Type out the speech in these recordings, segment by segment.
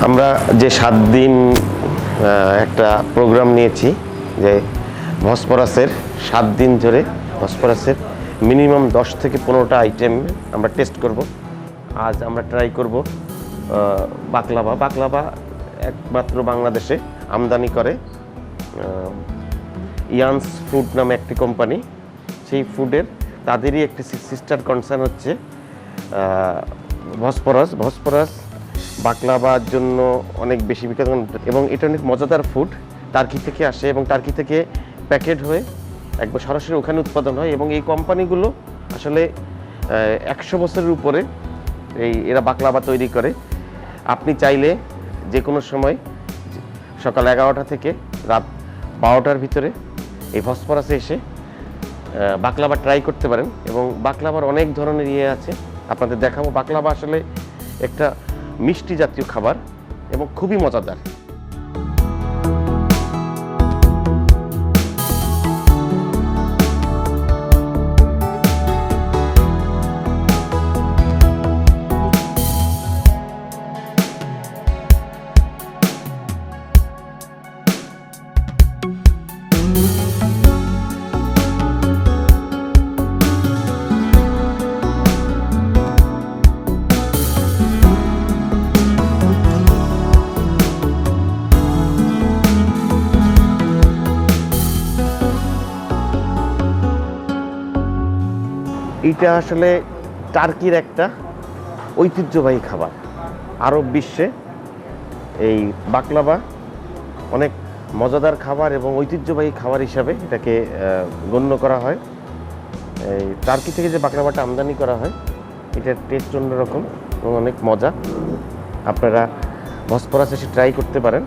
আমরা যে 7 দিন একটা প্রোগ্রাম নিয়েছি যে বসফরাসের 7 দিন ধরে বসফরাসের মিনিমাম 10 থেকে 15টা আইটেম আমরা টেস্ট করব। আজ আমরা ট্রাই করব বাকলাভা। বাকলাভা একমাত্র বাংলাদেশে আমদানি করে ইয়ান্স ফুড নামে একটি কোম্পানি। সেই ফুডের তাদেরই একটি সিস্টার কনসার্ন হচ্ছে বসফরাস। বসফরাস বাকলাভার জন্য অনেক বেশি বিখ্যাত এবং এটা অনেক মজাদার ফুড। টার্কি থেকে আসে এবং টার্কি থেকে প্যাকেট হয়ে একবার সরাসরি ওখানে উৎপাদন হয় এবং এই কোম্পানিগুলো আসলে 100 বছরের উপরে এরা বাকলাভা তৈরি করে। আপনি চাইলে যে কোনো সময় সকাল 11টা থেকে রাত 12টার ভিতরে এই বসফরাসে এসে বাকলাভা ট্রাই করতে পারেন এবং বাকলাভার অনেক ধরনের আছে আপনাদের দেখাবো। বাকলাভা আসলে একটা মিষ্টি জাতীয় খাবার এবং খুবই মজাদার। এটা আসলে টার্কির একটা ঐতিহ্যবাহী খাবার। আরব বিশ্বে এই বাকলাভা অনেক মজাদার খাবার এবং ঐতিহ্যবাহী খাবার হিসাবে এটাকে গণ্য করা হয়। এই টার্কি থেকে যে বাকলাভাটা আমদানি করা হয় এটার টেস্ট অন্যরকম এবং অনেক মজা। আপনারা বসফরাস এসে ট্রাই করতে পারেন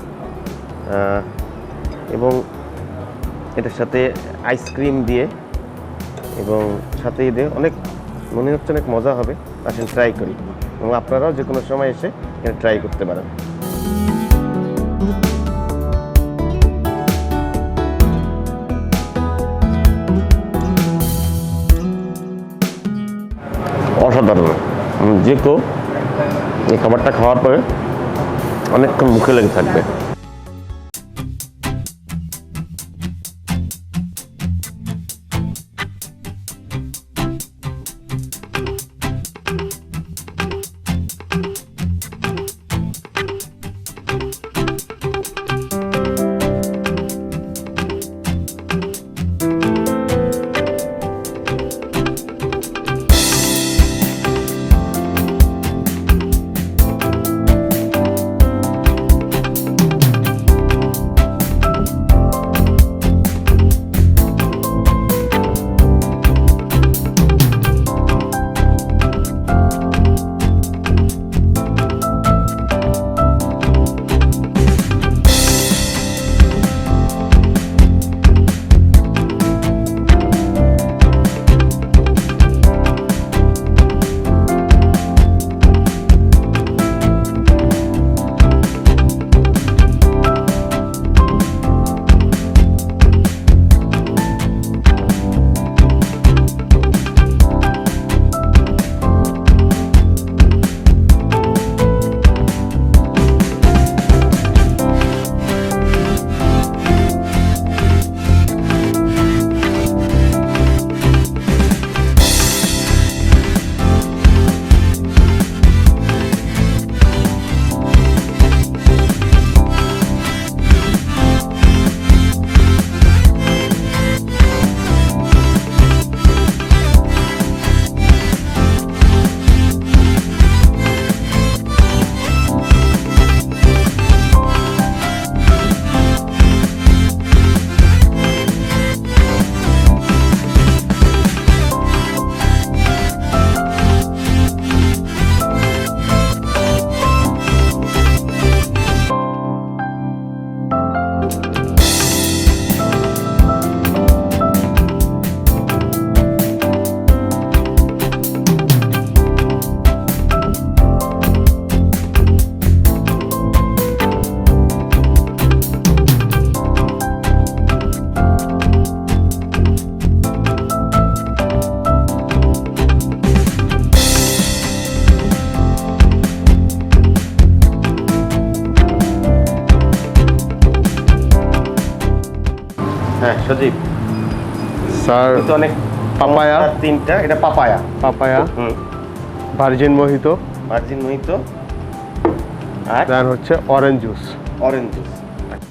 এবং এটার সাথে আইসক্রিম দিয়ে এবং সাথে দিয়ে অনেক মনে হচ্ছে অনেক মজা হবে। আসেন ট্রাই করি এবং আপনারাও যে কোনো সময় এসে এখানে ট্রাই করতে পারেন। অসাধারণ। যে কেউ এই খাবারটা খাওয়ার পরে অনেকক্ষণ মুখে লেগে থাকবে। হ্যাঁ সজীব স্যার কিন্তু অনেক পাপায়া, তিনটা, এটা papaya, papaya, virgin mojito, virgin mojito, আর দেন হচ্ছে অরেঞ্জ জুস। Orange juice.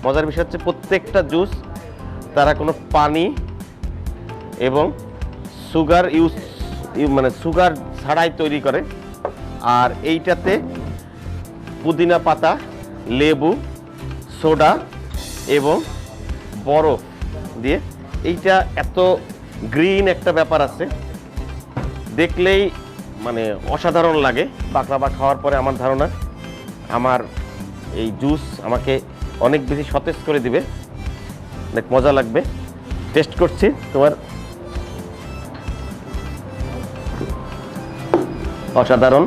মজার বিষয় হচ্ছে প্রত্যেকটা জুস তারা কোনো পানি এবং সুগার মানে সুগার ছাড়াই তৈরি করে। আর এইটাতে পুদিনা পাতা, লেবু, সোডা এবং বরফ দিয়ে, এইটা এত গ্রিন একটা ব্যাপার আছে, দেখলেই মানে অসাধারণ লাগে। বাকলাভা খাওয়ার পরে আমার ধারণা আমার এই জুস আমাকে অনেক বেশি সতেজ করে দিবে, অনেক মজা লাগবে। টেস্ট করছি তোমার, অসাধারণ।